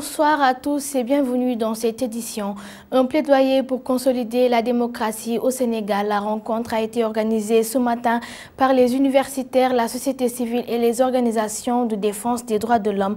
Bonsoir à tous et bienvenue dans cette édition. Un plaidoyer pour consolider la démocratie au Sénégal. La rencontre a été organisée ce matin par les universitaires, la société civile et les organisations de défense des droits de l'homme.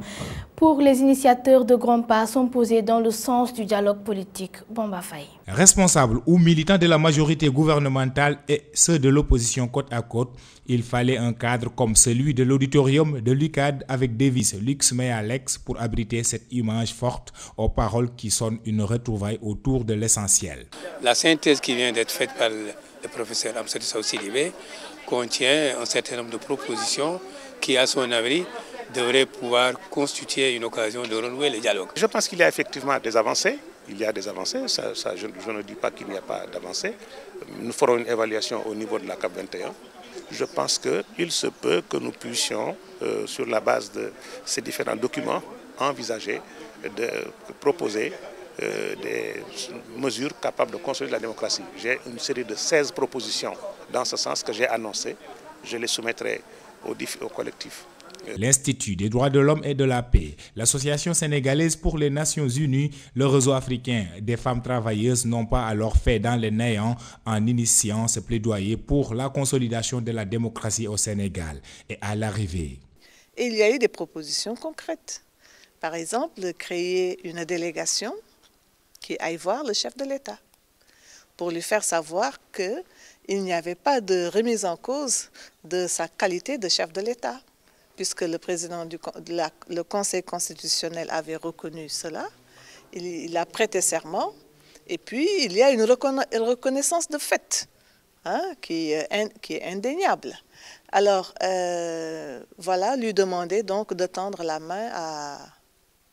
Pour les initiateurs, de grands pas sont posés dans le sens du dialogue politique. Bamba Faye. Responsables ou militants de la majorité gouvernementale et ceux de l'opposition côte à côte, il fallait un cadre comme celui de l'auditorium de l'UCAD avec devise Lux Mea Lex pour abriter cette image forte aux paroles qui sonnent une retrouvaille autour de l'essentiel. La synthèse qui vient d'être faite par le professeur Amsatou Sow Sidibé contient un certain nombre de propositions qui, à son avis, devraient pouvoir constituer une occasion de renouer le dialogue. Je pense qu'il y a effectivement des avancées. Il y a des avancées, je ne dis pas qu'il n'y a pas d'avancées. Nous ferons une évaluation au niveau de la CAP 21. Je pense qu'il se peut que nous puissions, sur la base de ces différents documents, envisager de proposer des mesures capables de consolider la démocratie. J'ai une série de 16 propositions dans ce sens que j'ai annoncées. Je les soumettrai au collectif. L'Institut des droits de l'homme et de la paix, l'Association sénégalaise pour les Nations unies, le réseau africain des femmes travailleuses n'ont pas alors fait dans le néant en initiant ce plaidoyer pour la consolidation de la démocratie au Sénégal. Et à l'arrivée, il y a eu des propositions concrètes. Par exemple, créer une délégation qui aille voir le chef de l'État pour lui faire savoir qu'il n'y avait pas de remise en cause de sa qualité de chef de l'État, puisque le président le Conseil constitutionnel avait reconnu cela. Il a prêté serment, et puis il y a une reconnaissance de fait qui est indéniable. Alors, voilà, lui demander donc de tendre la main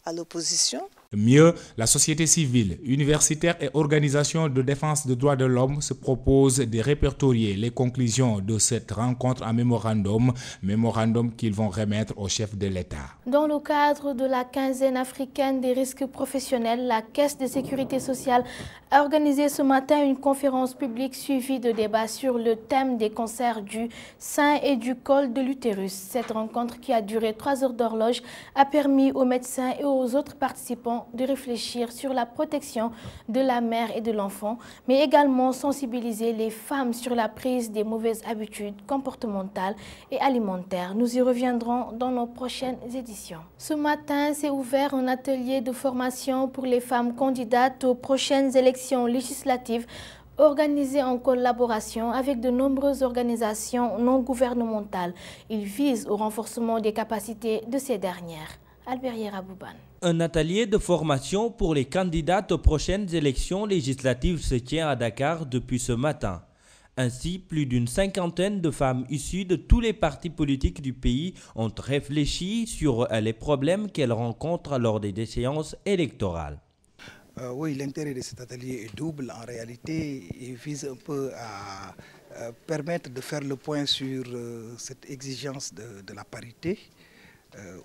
à l'opposition. Mieux, la société civile, universitaire et organisations de défense des droits de l'homme se proposent de répertorier les conclusions de cette rencontre en mémorandum qu'ils vont remettre au chef de l'État. Dans le cadre de la quinzaine africaine des risques professionnels, la Caisse de sécurité sociale a organisé ce matin une conférence publique suivie de débats sur le thème des cancers du sein et du col de l'utérus. Cette rencontre, qui a duré 3 heures d'horloge, a permis aux médecins et aux autres participants de réfléchir sur la protection de la mère et de l'enfant, mais également sensibiliser les femmes sur la prise des mauvaises habitudes comportementales et alimentaires. Nous y reviendrons dans nos prochaines éditions. Ce matin, s'est ouvert un atelier de formation pour les femmes candidates aux prochaines élections législatives, organisé en collaboration avec de nombreuses organisations non gouvernementales. Il vise au renforcement des capacités de ces dernières. Albert Abouban. Un atelier de formation pour les candidates aux prochaines élections législatives se tient à Dakar depuis ce matin. Ainsi, plus d'une cinquantaine de femmes issues de tous les partis politiques du pays ont réfléchi sur les problèmes qu'elles rencontrent lors des échéances électorales. Oui, l'intérêt de cet atelier est double. En réalité, il vise un peu à permettre de faire le point sur cette exigence de la parité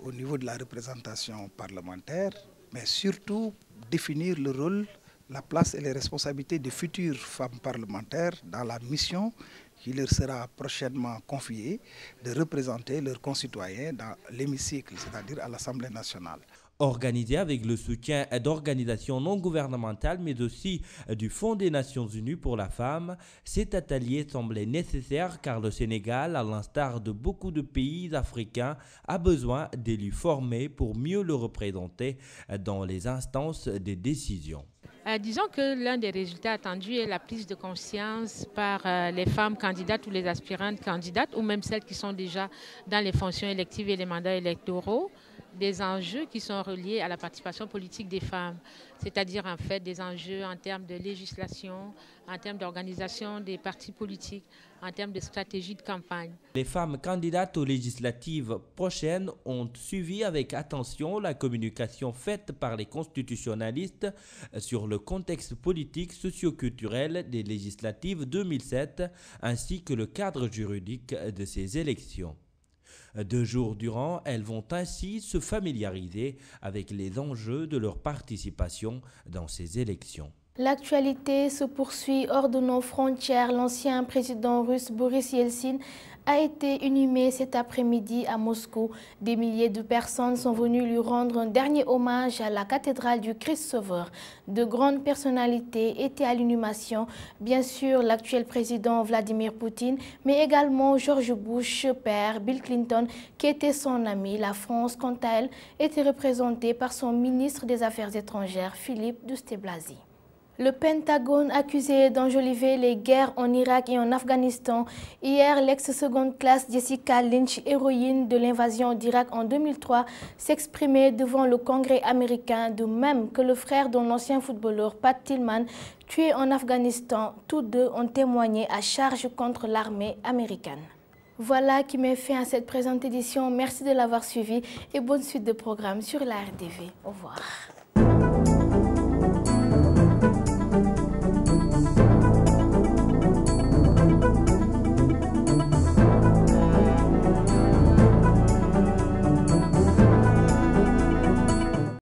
au niveau de la représentation parlementaire, mais surtout définir le rôle, la place et les responsabilités des futures femmes parlementaires dans la mission qui leur sera prochainement confiée de représenter leurs concitoyens dans l'hémicycle, c'est-à-dire à l'Assemblée nationale. Organisé avec le soutien d'organisations non gouvernementales, mais aussi du Fonds des Nations Unies pour la femme, cet atelier semblait nécessaire car le Sénégal, à l'instar de beaucoup de pays africains, a besoin d'élus formés pour mieux le représenter dans les instances de décision. Disons que l'un des résultats attendus est la prise de conscience par les femmes candidates ou les aspirantes candidates, ou même celles qui sont déjà dans les fonctions électives et les mandats électoraux, des enjeux qui sont reliés à la participation politique des femmes, c'est-à-dire en fait des enjeux en termes de législation, en termes d'organisation des partis politiques, en termes de stratégie de campagne. Les femmes candidates aux législatives prochaines ont suivi avec attention la communication faite par les constitutionnalistes sur le contexte politique socio-culturel des législatives 2007 ainsi que le cadre juridique de ces élections. 2 jours durant, elles vont ainsi se familiariser avec les enjeux de leur participation dans ces élections. L'actualité se poursuit hors de nos frontières. L'ancien président russe Boris Yeltsin a été inhumé cet après-midi à Moscou. Des milliers de personnes sont venues lui rendre un dernier hommage à la cathédrale du Christ-Sauveur. De grandes personnalités étaient à l'inhumation. Bien sûr, l'actuel président Vladimir Poutine, mais également George Bush, père, Bill Clinton, qui était son ami. La France, quant à elle, était représentée par son ministre des Affaires étrangères, Philippe Douste-Blazy. Le Pentagone accusé d'enjoliver les guerres en Irak et en Afghanistan. Hier, l'ex-seconde classe Jessica Lynch, héroïne de l'invasion d'Irak en 2003, s'exprimait devant le Congrès américain, de même que le frère de l'ancien footballeur Pat Tillman, tué en Afghanistan. Tous deux ont témoigné à charge contre l'armée américaine. Voilà qui met fin à cette présente édition. Merci de l'avoir suivi et bonne suite de programmes sur la RTV. Au revoir.